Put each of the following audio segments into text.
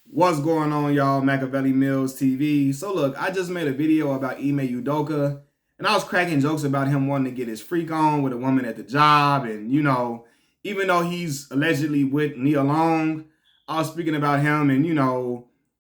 What's going on, y'all? Machiavelli Mills TV. So look, I just made a video about Ime Udoka, and I was cracking jokes about him wanting to get his freak on with a woman at the job. And even though he's allegedly with Nia Long, I was speaking about him and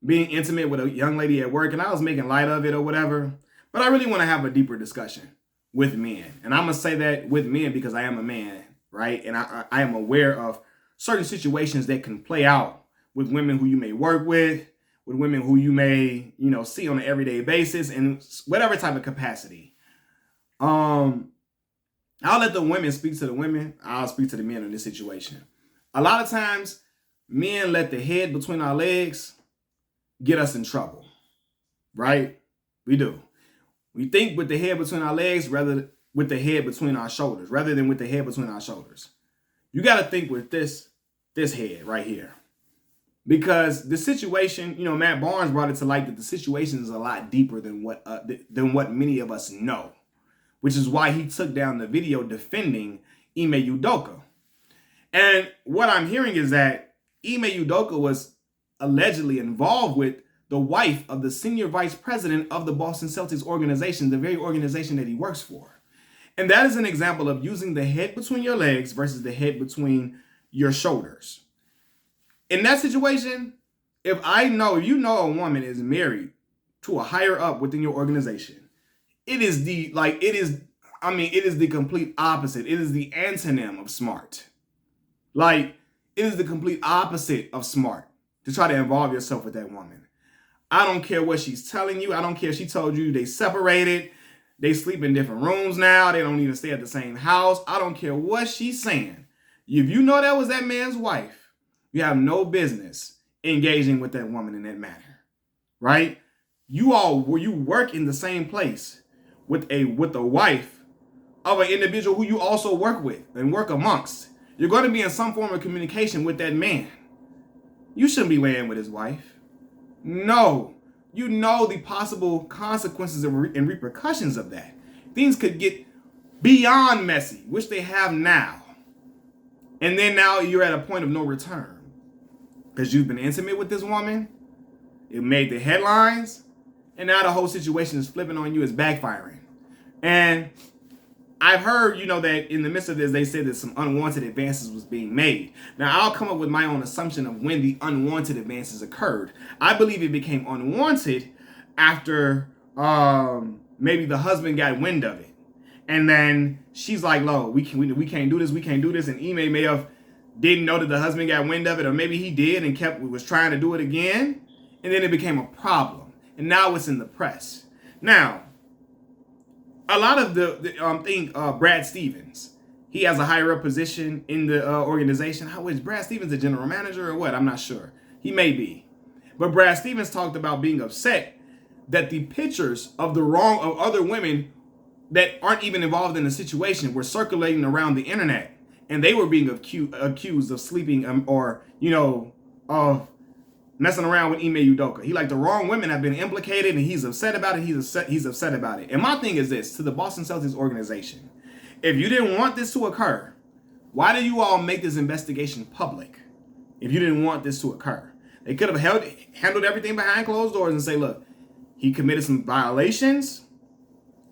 being intimate with a young lady at work, and I was making light of it or whatever. But I really want to have a deeper discussion with men, and I'm gonna say that with men because I am a man, right? And I am aware of certain situations that can play out with women who you may work with women who you may, see on an everyday basis in whatever type of capacity. I'll let the women speak to the women. I'll speak to the men in this situation. A lot of times, men let the head between our legs get us in trouble, right? We do. We think with the head between our legs rather with the head between our shoulders, rather than with the head between our shoulders. You got to think with this head right here. Because the situation, Matt Barnes brought it to light that the situation is a lot deeper than what many of us know, which is why he took down the video defending Ime Udoka. And what I'm hearing is that Ime Udoka was allegedly involved with the wife of the senior vice president of the Boston Celtics organization, the very organization that he works for. And that is an example of using the head between your legs versus the head between your shoulders. In that situation, if you know a woman is married to a higher up within your organization, it is the complete opposite. It is the antonym of smart. It is the complete opposite of smart to try to involve yourself with that woman. I don't care what she's telling you. I don't care if she told you they separated, they sleep in different rooms now, they don't even stay at the same house. I don't care what she's saying. If you know that was that man's wife, you have no business engaging with that woman in that manner, right? You work in the same place with a wife of an individual who you also work with and work amongst. You're going to be in some form of communication with that man. You shouldn't be laying with his wife. No, you know the possible consequences and repercussions of that. Things could get beyond messy, which they have now. And then now you're at a point of no return. Because you've been intimate with this woman, it made the headlines, and now the whole situation is flipping on you, it's backfiring. And I've heard, that in the midst of this, they said that some unwanted advances was being made. Now, I'll come up with my own assumption of when the unwanted advances occurred. I believe it became unwanted after maybe the husband got wind of it. And then she's like, "Lo, we can't do this, we can't do this." And Ime may have didn't know that the husband got wind of it, or maybe he did and was trying to do it again, and then it became a problem, and now it's in the press. Now, a lot of Brad Stevens, he has a higher up position in the organization. How is Brad Stevens a general manager or what? I'm not sure. He may be, but Brad Stevens talked about being upset that the pictures of other women that aren't even involved in the situation were circulating around the internet. And they were being accused of sleeping of messing around with Ime Udoka. He the wrong women have been implicated, and he's upset about it. He's upset about it. And my thing is this, to the Boston Celtics organization. If you didn't want this to occur, why did you all make this investigation public? If you didn't want this to occur, they could have handled everything behind closed doors and say, look, he committed some violations.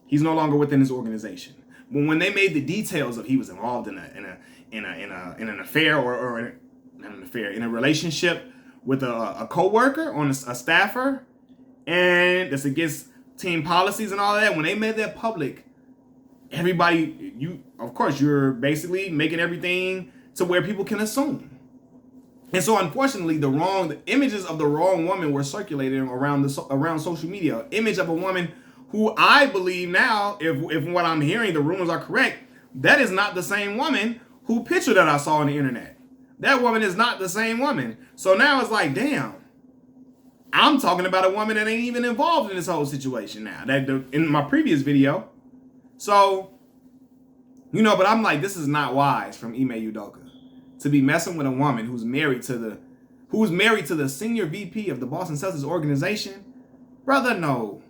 He's no longer within his organization. But when they made the details of he was involved in an affair or not an affair, in a relationship with a coworker on a staffer, and that's against team policies and all of that, when they made that public, everybody, you're basically making everything to where people can assume. And so unfortunately, the images of the wrong woman were circulating around social media. Image of a woman who I believe now, if what I'm hearing, the rumors are correct, that is not the same woman who picture that I saw on the internet. That woman is not the same woman. So now it's like, damn, I'm talking about a woman that ain't even involved in this whole situation now. In my previous video. So, but I'm like, this is not wise from Ime Udoka to be messing with a woman who's married to the senior VP of the Boston Celtics organization. Brother, no.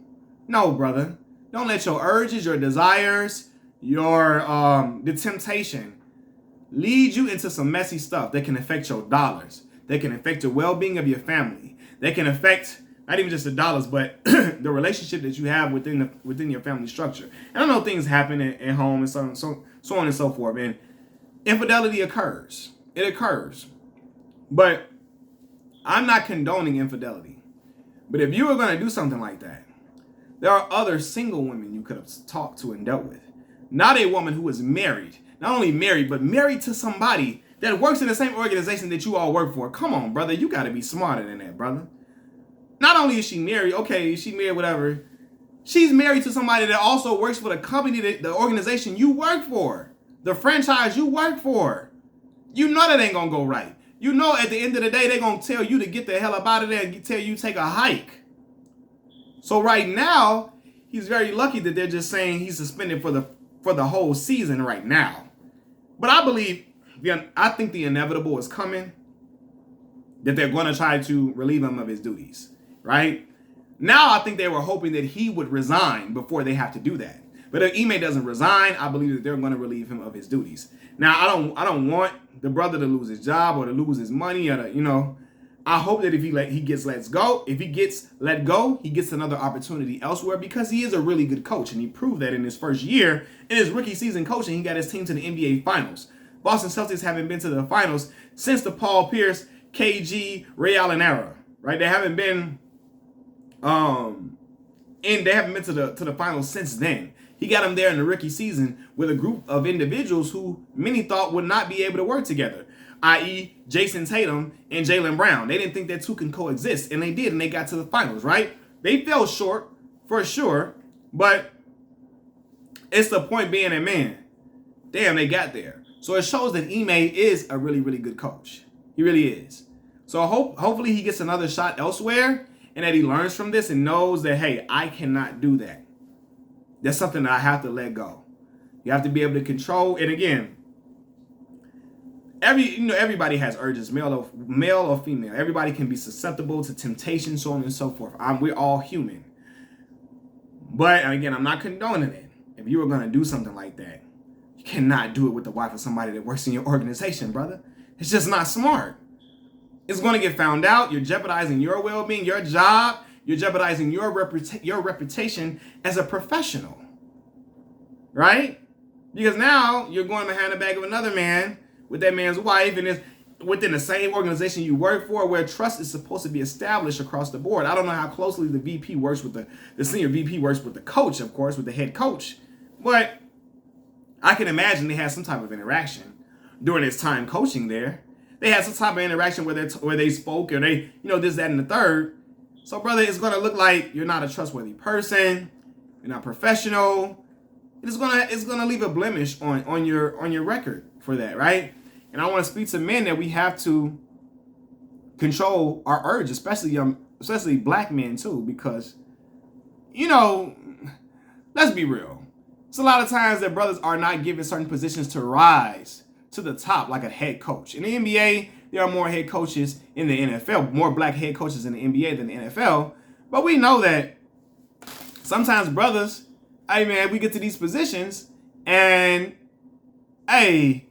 No, brother. Don't let your urges, your desires, the temptation lead you into some messy stuff that can affect your dollars, They can affect the well-being of your family. They can affect not even just the dollars, but the relationship that you have within your family structure. And I know things happen at home and so on and so forth. And infidelity occurs. It occurs. But I'm not condoning infidelity. But if you were going to do something like that, there are other single women you could have talked to and dealt with. Not a woman who is married. Not only married, but married to somebody that works in the same organization that you all work for. Come on, brother. You got to be smarter than that, brother. Not only is she married, okay, she married, whatever. She's married to somebody that also works for the company, the organization you work for. The franchise you work for. You know that ain't going to go right. You know at the end of the day, they're going to tell you to get the hell up out of there and tell you take a hike. So right now, he's very lucky that they're just saying he's suspended for the whole season right now. But I think the inevitable is coming, that they're going to try to relieve him of his duties, right? Now I think they were hoping that he would resign before they have to do that. But if Ime doesn't resign, I believe that they're going to relieve him of his duties. Now, I don't want the brother to lose his job or to lose his money or to, I hope that if he gets let go, he gets another opportunity elsewhere, because he is a really good coach, and he proved that in his first year. In his rookie season coaching, he got his team to the NBA Finals. Boston Celtics haven't been to the finals since the Paul Pierce, KG, Ray Allen era, right? They haven't been to the finals since then. He got them there in the rookie season with a group of individuals who many thought would not be able to work together, i.e. Jason Tatum and Jaylen Brown. They didn't think that two can coexist, and they did, and they got to the finals, right? They fell short, for sure, but it's the point being that, man, damn, they got there. So it shows that Ime is a really, really good coach. He really is. So hopefully he gets another shot elsewhere, and that he learns from this and knows that, hey, I cannot do that. That's something that I have to let go. You have to be able to control. And again, everybody has urges, male or female. Everybody can be susceptible to temptation, so on and so forth. We're all human. But again, I'm not condoning it. If you were going to do something like that, you cannot do it with the wife of somebody that works in your organization, brother. It's just not smart. It's going to get found out. You're jeopardizing your well-being, your job. You're jeopardizing your reputation as a professional, right? Because now you're going behind the back of another man with that man's wife, and it's within the same organization you work for, where trust is supposed to be established across the board. I don't know how closely the VP works with the senior VP works with the coach, of course, with the head coach, but I can imagine they had some type of interaction during his time coaching there. They had some type of interaction where they spoke, or they, this, that, and the third. So, brother, it's going to look like you're not a trustworthy person. You're not professional. It's going to leave a blemish on your record for that, right? And I want to speak to men that we have to control our urge, especially black men too, because, let's be real. It's a lot of times that brothers are not given certain positions to rise to the top, like a head coach. In the NBA, there are more head coaches in the NFL, more black head coaches in the NBA than the NFL. But we know that sometimes brothers, hey man, we get to these positions and, hey,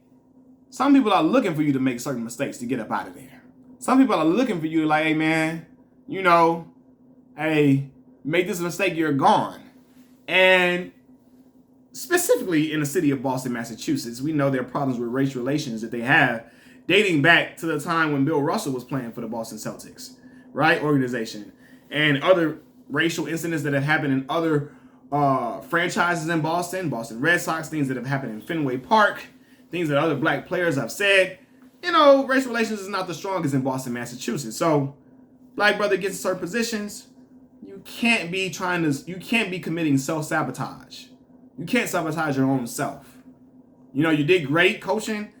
some people are looking for you to make certain mistakes to get up out of there. Some people are looking for you to like, hey man, hey, make this mistake, you're gone. And specifically in the city of Boston, Massachusetts, we know there are problems with race relations that they have dating back to the time when Bill Russell was playing for the Boston Celtics, right, organization, and other racial incidents that have happened in other franchises in Boston Red Sox, things that have happened in Fenway Park, things that other black players have said. Race relations is not the strongest in Boston, Massachusetts. So, black brother gets in certain positions, you can't be committing self-sabotage. You can't sabotage your own self. You did great coaching.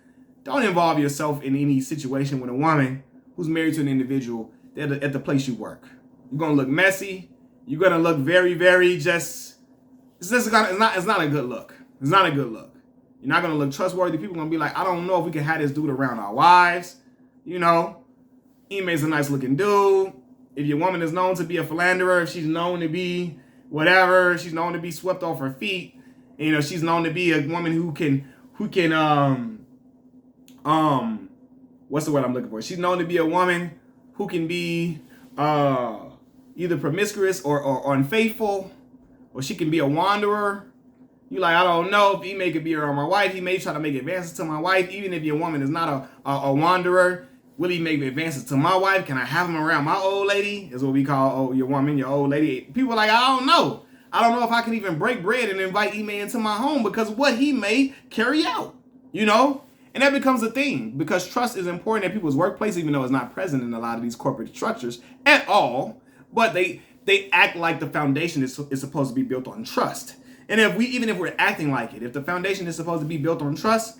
Don't involve yourself in any situation with a woman who's married to an individual at the place you work. You're going to look messy. You're going to look very, very it's not a good look. It's not a good look. You're not going to look trustworthy. People are going to be like, I don't know if we can have this dude around our wives. Ime's a nice looking dude. If your woman is known to be a philanderer, if she's known to be whatever, she's known to be swept off her feet, she's known to be a woman who can what's the word I'm looking for? She's known to be a woman who can be either promiscuous or unfaithful, or she can be a wanderer. You like, I don't know if he may could be around my wife. He may try to make advances to my wife. Even if your woman is not a wanderer, will he make advances to my wife? Can I have him around my old lady? Is what we call your woman, your old lady. People are like, I don't know. I don't know if I can even break bread and invite Ime into my home because what he may carry out, you know? And that becomes a thing because trust is important in people's workplace, even though it's not present in a lot of these corporate structures at all. But they act like the foundation is supposed to be built on trust. And even if we're acting like it, if the foundation is supposed to be built on trust,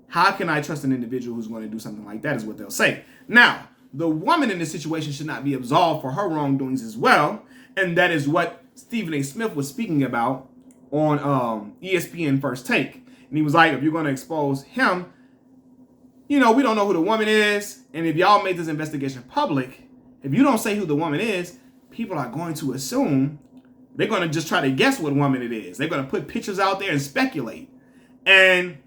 how can I trust an individual who's going to do something like that is what they'll say. Now, the woman in this situation should not be absolved for her wrongdoings as well. And that is what Stephen A. Smith was speaking about on ESPN First Take. And he was like, if you're going to expose him, you know, we don't know who the woman is. And if y'all made this investigation public, if you don't say who the woman is, people are going to assume, they're going to just try to guess what woman it is. They're going to put pictures out there and speculate. And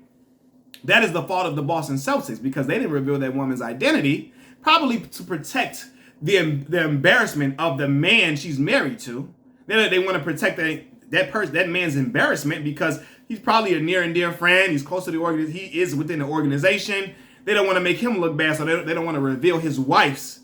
that is the fault of the Boston Celtics because they didn't reveal that woman's identity, probably to protect the embarrassment of the man she's married to. They want to protect that man's embarrassment because he's probably a near and dear friend. He's close to the organization. He is within the organization. They don't want to make him look bad, so they don't want to reveal his wife's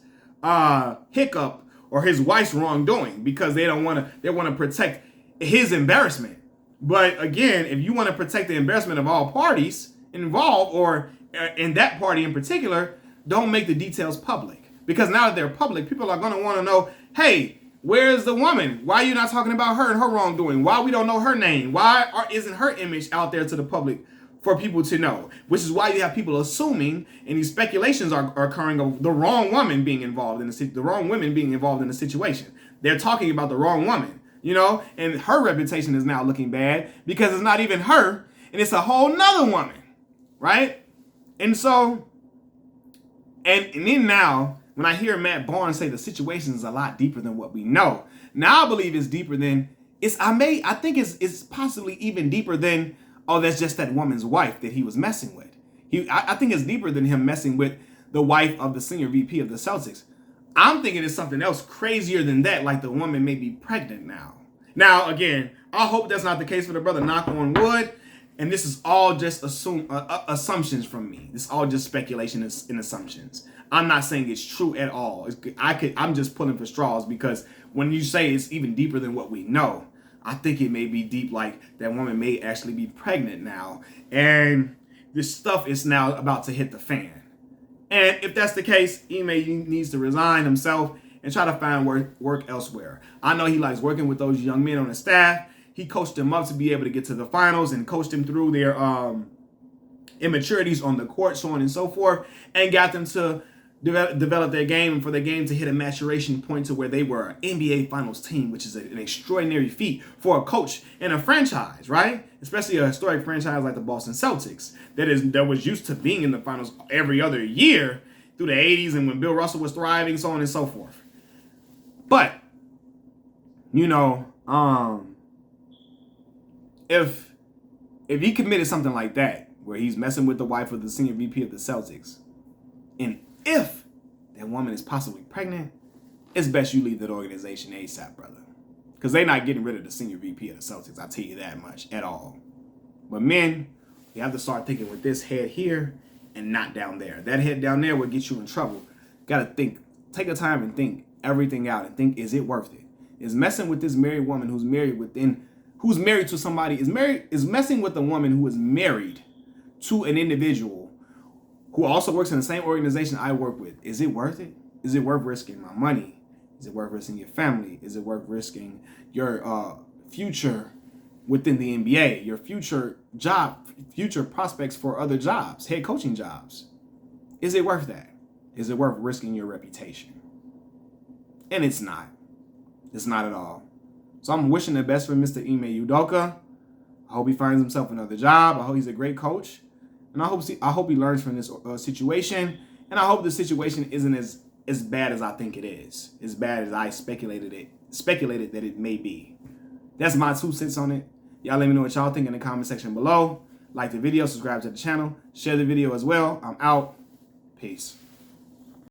hiccup or his wife's wrongdoing because they want to protect his embarrassment. But again, if you want to protect the embarrassment of all parties involved, or in that party in particular, don't make the details public. Because now that they're public, people are going to want to know, hey, where's the woman? Why are you not talking about her and her wrongdoing? Why we don't know her name? Why isn't her image out there to the public for people to know? Which is why you have people assuming, and these speculations are occurring of the wrong woman being involved in the wrong women being involved in the situation. They're talking about the wrong woman, you know, and her reputation is now looking bad because it's not even her, and it's a whole nother woman, right? And so, and then now, when I hear Matt Barnes say the situation is a lot deeper than what we know, now I believe it's deeper than I think it's possibly even deeper than, oh, that's just that woman's wife that he was messing with. I think it's deeper than him messing with the wife of the senior VP of the Celtics. I'm thinking it's something else crazier than that, like the woman may be pregnant now. Now, again, I hope that's not the case for the brother, knock on wood. And this is all just assumptions from me. This is all just speculation and assumptions. I'm not saying it's true at all. I'm just pulling for straws because when you say it's even deeper than what we know, I think it may be deep, like that woman may actually be pregnant now. And this stuff is now about to hit the fan. And if that's the case, Ime needs to resign himself and try to find work elsewhere. I know he likes working with those young men on the staff. He coached them up to be able to get to the finals and coached them through their immaturities on the court, so on and so forth, and got them to develop their game and for their game to hit a maturation point to where they were an NBA Finals team, which is an extraordinary feat for a coach in a franchise, right? Especially a historic franchise like the Boston Celtics that was used to being in the finals every other year through the 80s and when Bill Russell was thriving, so on and so forth. But, you know, if he committed something like that, where he's messing with the wife of the senior VP of the Celtics, and if that woman is possibly pregnant, it's best you leave that organization ASAP, brother. Because they're not getting rid of the senior VP of the Celtics, I'll tell you that much, at all. But men, you have to start thinking with this head here and not down there. That head down there will get you in trouble. Got to think, take the time and think everything out and think, is it worth it? Is messing with this married woman who's married to somebody, is messing with a woman who is married to an individual who also works in the same organization I work with. Is it worth it? Is it worth risking my money? Is it worth risking your family? Is it worth risking your future within the NBA, your future prospects for other jobs, head coaching jobs? Is it worth that? Is it worth risking your reputation? And it's not. It's not at all. So I'm wishing the best for Mr. Ime Udoka. I hope he finds himself another job. I hope he's a great coach. And I hope he learns from this situation. And I hope the situation isn't as bad as I think it is. As bad as I speculated that it may be. That's my 2 cents on it. Y'all let me know what y'all think in the comment section below. Like the video, subscribe to the channel, share the video as well. I'm out. Peace.